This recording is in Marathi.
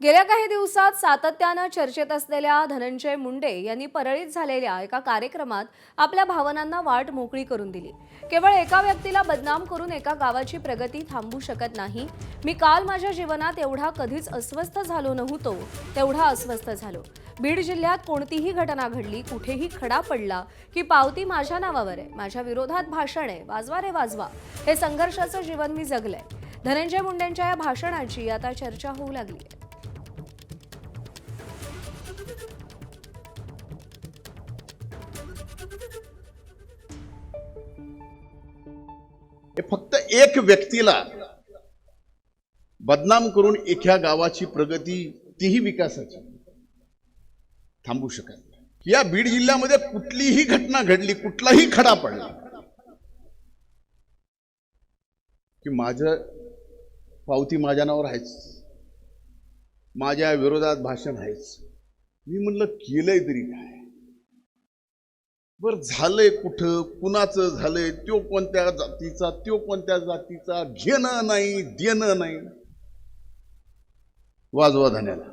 गेल्या काही दिवसात सातत्यानं चर्चेत असलेल्या धनंजय मुंडे यांनी परळीत झालेल्या एका कार्यक्रमात आपल्या भावनांना वाट मोकळी करून दिली। केवळ एका व्यक्तीला बदनाम करून एका गावाची प्रगती थांबू शकत नाही। मी काल माझ्या जीवनात एवढा कधीच अस्वस्थ झालो नव्हतो तेवढा अस्वस्थ झालो। बीड जिल्ह्यात कोणतीही घटना घडली, कुठेही खडा पडला की पावती माझ्या नावावर आहे, माझ्या विरोधात भाषण आहे, वाजवा रे वाजवा, हे संघर्षाचं जीवन मी जगलंय। धनंजय मुंडेंच्या या भाषणाची आता चर्चा होऊ लागली आहे। फक्त एक व्यक्तीला बदनाम करून एका गावाची प्रगती, तीही विकासाची, थांबू शकत नाही। या बीड जिल्ह्यामध्ये कुठलीही घटना घडली, कुठलाही खडा पडला की माझं पावती माझ्या नावावर आहेच, माझ्या विरोधात भाषण आहेच। मी म्हणलं केलंय तरी काय, बर झालंय कुठं, कुणाचं झालंय, त्यो कोणत्या जातीचा, त्यो कोणत्या जातीचा, घेणं नाही देणं नाही, वाजवा धन्याला।